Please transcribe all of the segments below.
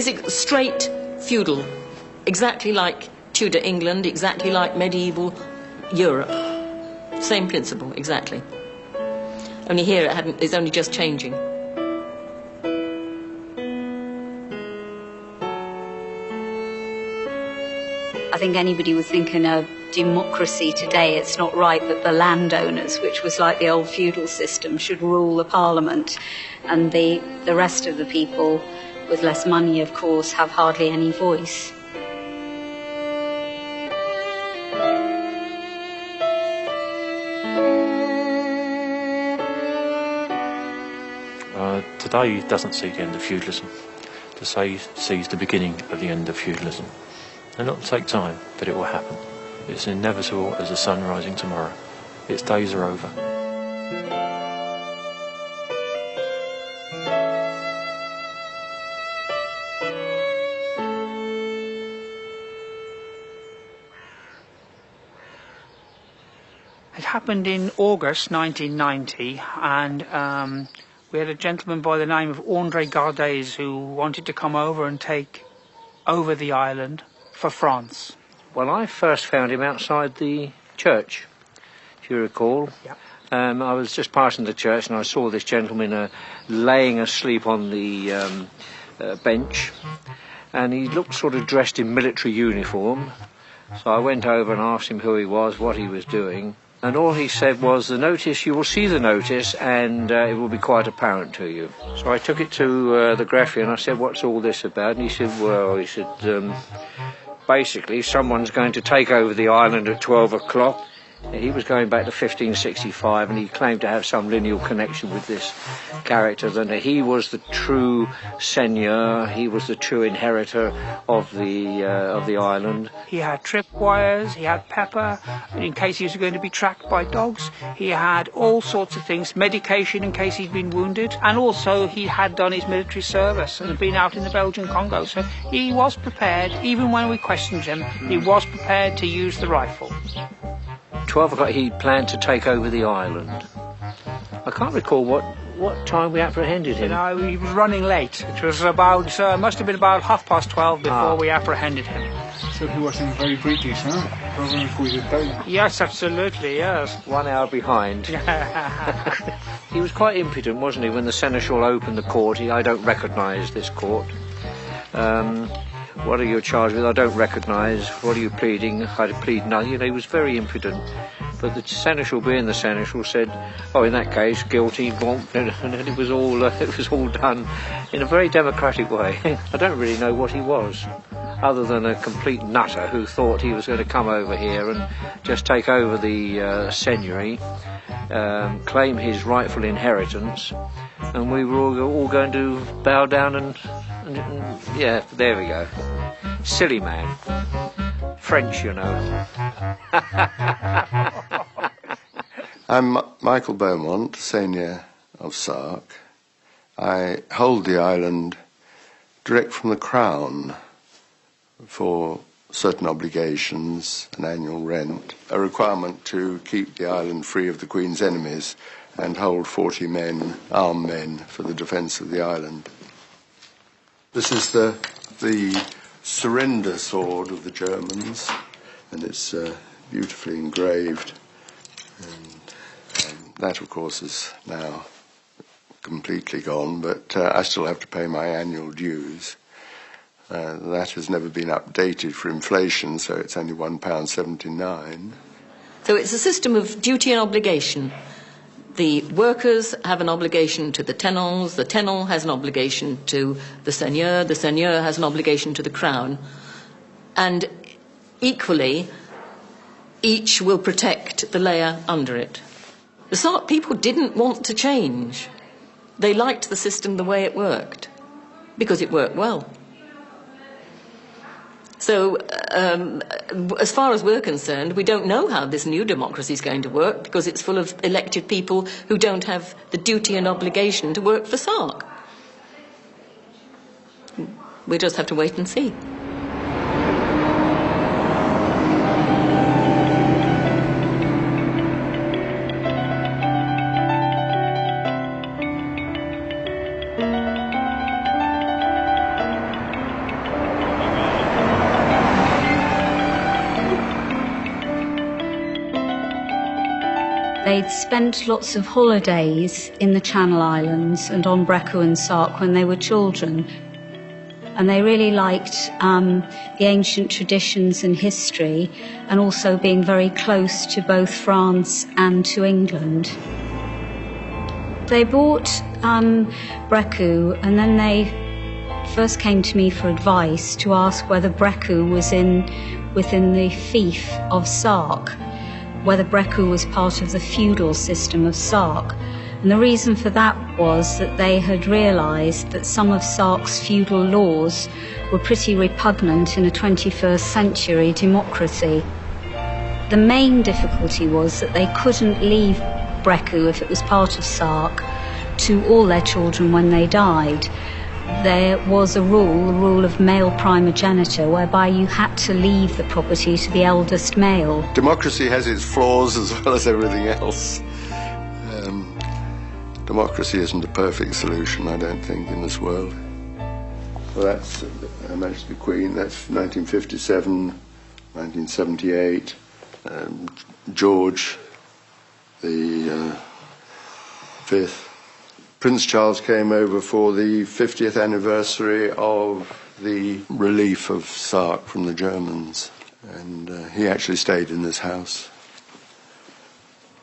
is straight feudal, exactly like Tudor England, exactly like medieval Europe. Same principle, exactly. Only here it's only just changing. I think anybody would think in a democracy today it's not right that the landowners, which was like the old feudal system, should rule the parliament, and the rest of the people with less money, of course, have hardly any voice. Today doesn't see the end of feudalism. Today sees the beginning of the end of feudalism. And it'll take time, but it will happen. It's inevitable as the sun rising tomorrow. Its days are over. It happened in August 1990, and we had a gentleman by the name of André Gardez who wanted to come over and take over the island for France. Well, I first found him outside the church, if you recall. Yep. I was just passing the church and I saw this gentleman laying asleep on the bench, and he looked sort of dressed in military uniform. So I went over and asked him who he was, what he was doing, and all he said was, "The notice, you will see the notice and it will be quite apparent to you." So I took it to the greffier and I said, "What's all this about?" And he said, "Well," he said, basically someone's going to take over the island at 12 o'clock. He was going back to 1565 and he claimed to have some lineal connection with this character, that he was the true seigneur, he was the true inheritor of the island. He had tripwires, he had pepper in case he was going to be tracked by dogs, he had all sorts of things, medication in case he'd been wounded, and also he had done his military service and had been out in the Belgian Congo, so he was prepared. Even when we questioned him, he was prepared to use the rifle. 12 o'clock he planned to take over the island. I can't recall what time we apprehended him. No, he was running late. It was about, must have been about 12:30 before we apprehended him. So he was in very British, huh? Yes, absolutely, yes. 1 hour behind. He was quite impudent, wasn't he, when the seneschal opened the court. I don't recognise this court. What are you charged with? I don't recognise. What are you pleading? I plead nothing. You know, he was very impudent. But the seneschal, being the seneschal, said, "Oh, in that case, guilty." And it was all done in a very democratic way. I don't really know what he was, other than a complete nutter who thought he was going to come over here and just take over the seigneury, claim his rightful inheritance, and we were all going to bow down and yeah, there we go. Silly man. French, you know. I'm Michael Beaumont, senior of Sark. I hold the island direct from the Crown for certain obligations, an annual rent, a requirement to keep the island free of the Queen's enemies, and hold 40 men, armed men, for the defence of the island. This is the surrender sword of the Germans, and it's beautifully engraved. And that, of course, is now completely gone, but I still have to pay my annual dues. That has never been updated for inflation, so it's only £1.79. So it's a system of duty and obligation. The workers have an obligation to the tenants has an obligation to the seigneur has an obligation to the crown, and equally, each will protect the layer under it. The Sark people didn't want to change. They liked the system the way it worked, because it worked well. So, as far as we're concerned, we don't know how this new democracy is going to work, because it's full of elected people who don't have the duty and obligation to work for Sark. We just have to wait and see. They'd spent lots of holidays in the Channel Islands and on Breccu and Sark when they were children. And they really liked the ancient traditions and history, and also being very close to both France and to England. They bought Breccu, and then they first came to me for advice to ask whether Breccu was within the fief of Sark, whether Breccu was part of the feudal system of Sark. And the reason for that was that they had realised that some of Sark's feudal laws were pretty repugnant in a 21st century democracy. The main difficulty was that they couldn't leave Breccu, if it was part of Sark, to all their children when they died. There was a rule, the rule of male primogeniture, whereby you had to leave the property to the eldest male. Democracy has its flaws as well as everything else. Democracy isn't a perfect solution, I don't think, in this world. Well, that's Her Majesty the Queen, that's 1957, 1978. George the Fifth. Prince Charles came over for the 50th anniversary of the relief of Sark from the Germans, and he actually stayed in this house.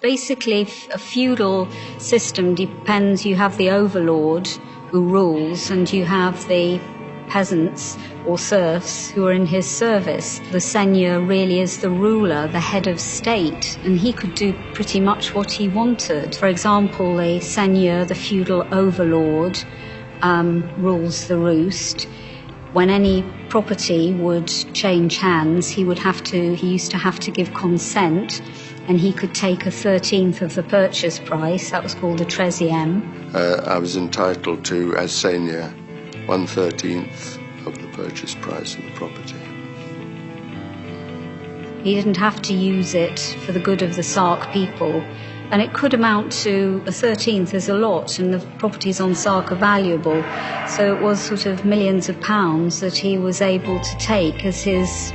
Basically, a feudal system depends, you have the overlord who rules, and you have the peasants or serfs who are in his service. The seigneur really is the ruler, the head of state, and he could do pretty much what he wanted. For example, the seigneur, the feudal overlord, rules the roost. When any property would change hands, he used to have to give consent, and he could take 1/13 of the purchase price. That was called the 13e. I was entitled to, as seigneur, 1/13 of the purchase price of the property. He didn't have to use it for the good of the Sark people, and it could amount to 1/13 is a lot, and the properties on Sark are valuable, so it was sort of millions of pounds that he was able to take as his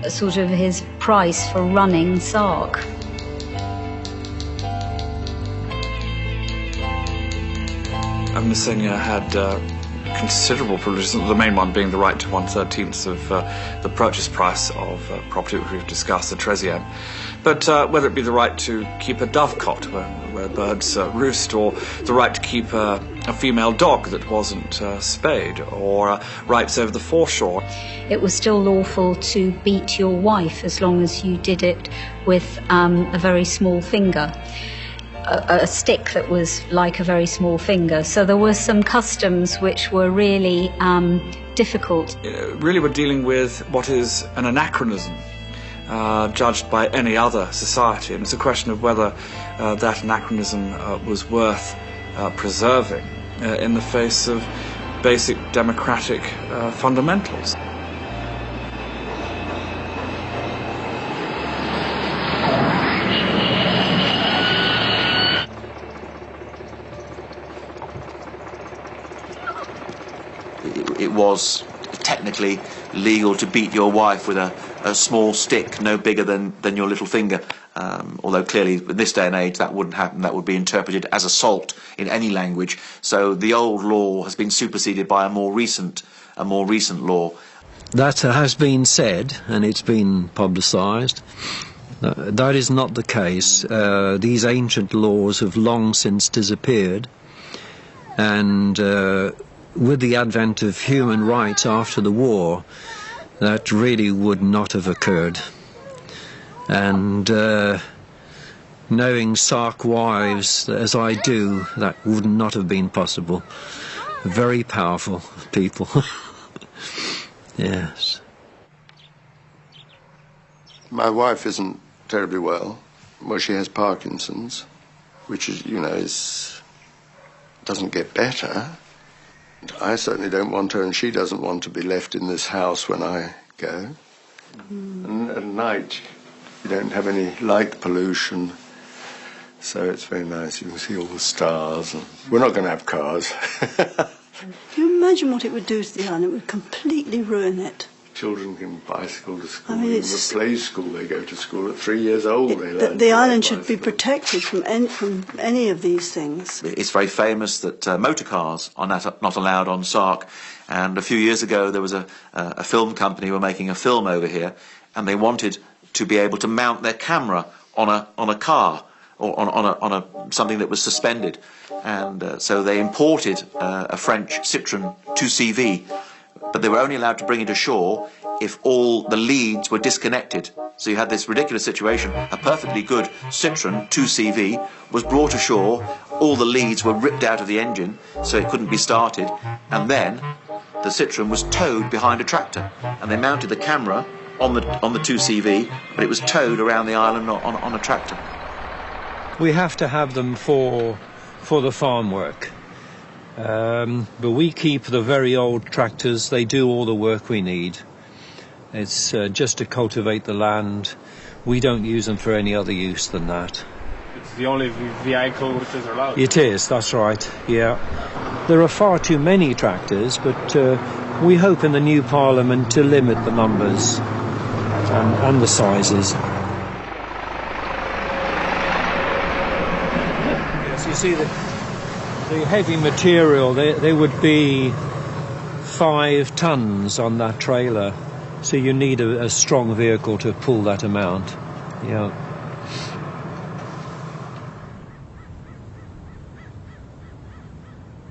sort of his price for running Sark. The seigneur had considerable privileges, the main one being the right to 1/13 of the purchase price of property which we've discussed, the 13e. But whether it be the right to keep a dovecot where birds roost, or the right to keep a female dog that wasn't spayed, or rights over the foreshore. It was still lawful to beat your wife as long as you did it with a very small finger. A stick that was like a very small finger. So there were some customs which were really difficult. Really, we're dealing with what is an anachronism, judged by any other society, and it's a question of whether that anachronism was worth preserving in the face of basic democratic fundamentals. It was technically legal to beat your wife with a small stick no bigger than your little finger, although clearly in this day and age that wouldn't happen. That would be interpreted as assault in any language. So the old law has been superseded by a more recent law. That has been said, and it's been publicised. That is not the case. These ancient laws have long since disappeared, and with the advent of human rights after the war, that really would not have occurred. And knowing Sark wives as I do, that would not have been possible. Very powerful people. Yes. My wife isn't terribly well. Well, she has Parkinson's, which is, doesn't get better. I certainly don't want her, and she doesn't want to be left in this house when I go. And at night, you don't have any light pollution, so it's very nice. You can see all the stars. And we're not going to have cars. Can you imagine what it would do to the island? It would completely ruin it. children can bicycle to school. I mean, even the play school, they go to school at 3 years old. The island should be protected from any of these things. It's very famous that motor cars are not allowed on Sark, and a few years ago there was a film company who were making a film over here, and they wanted to be able to mount their camera on a car or on something that was suspended, and so they imported a French Citroën 2CV, but they were only allowed to bring it ashore if all the leads were disconnected. So you had this ridiculous situation. A perfectly good Citroën 2CV was brought ashore, all the leads were ripped out of the engine so it couldn't be started, and then the Citroën was towed behind a tractor, and they mounted the camera on the 2CV, but it was towed around the island on a tractor. We have to have them for the farm work. But we keep the very old tractors. They do all the work we need. It's just to cultivate the land. We don't use them for any other use than that. It's the only vehicle which is allowed. It is, that's right, yeah. There are far too many tractors, but we hope in the new Parliament to limit the numbers and the sizes. Yes, you see the heavy material, there would be 5 tons on that trailer, so you need a strong vehicle to pull that amount. Yeah.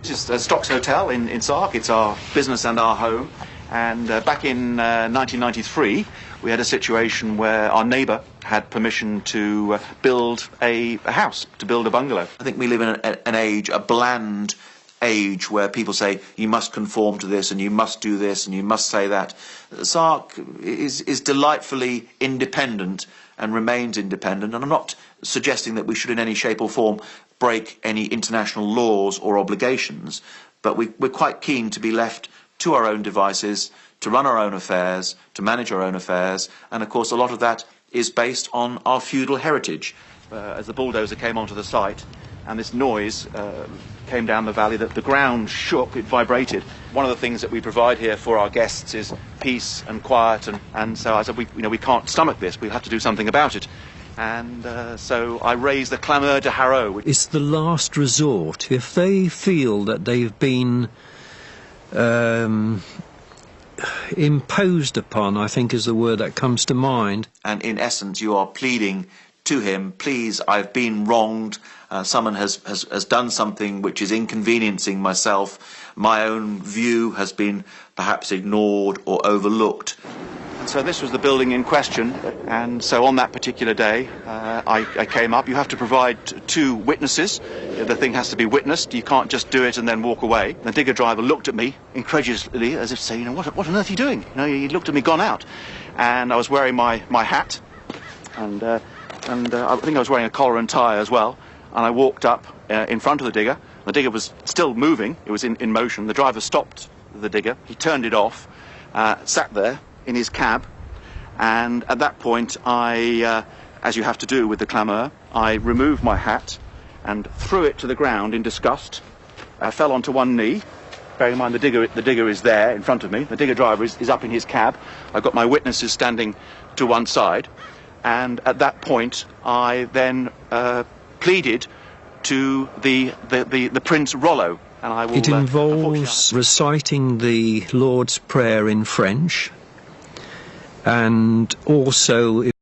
This is Stocks Hotel in Sark. It's our business and our home. And back in 1993, we had a situation where our neighbour had permission to build a house, to build a bungalow. I think we live in an age, a bland age, where people say you must conform to this and you must do this and you must say that. Sark is delightfully independent and remains independent, and I'm not suggesting that we should in any shape or form break any international laws or obligations, but we're quite keen to be left to our own devices, to run our own affairs, to manage our own affairs, and of course a lot of that is based on our feudal heritage. As the bulldozer came onto the site and this noise came down the valley, that the ground shook, it vibrated. One of the things that we provide here for our guests is peace and quiet, and so I said, we can't stomach this, we have to do something about it. And so I raised the clameur de haro. It's the last resort. If they feel that they've been imposed upon, I think is the word that comes to mind. And in essence, you are pleading to him, please, I've been wronged, someone has done something which is inconveniencing myself, my own view has been perhaps ignored or overlooked. And so this was the building in question, and so on that particular day I came up. You have to provide 2 witnesses. The thing has to be witnessed. You can't just do it and then walk away. The digger driver looked at me incredulously, as if saying, what on earth are you doing? He looked at me, gone out. And I was wearing my hat, and I think I was wearing a collar and tie as well. And I walked up in front of the digger. The digger was still moving. It was in motion. The driver stopped the digger. He turned it off, sat there in his cab, and at that point I, as you have to do with the clameur, I removed my hat and threw it to the ground in disgust. I fell onto one knee. Bearing in mind the digger is there in front of me. The digger driver is up in his cab. I've got my witnesses standing to one side, and at that point I then pleaded to the Prince Rollo, and I will. It involves reciting the Lord's Prayer in French, and also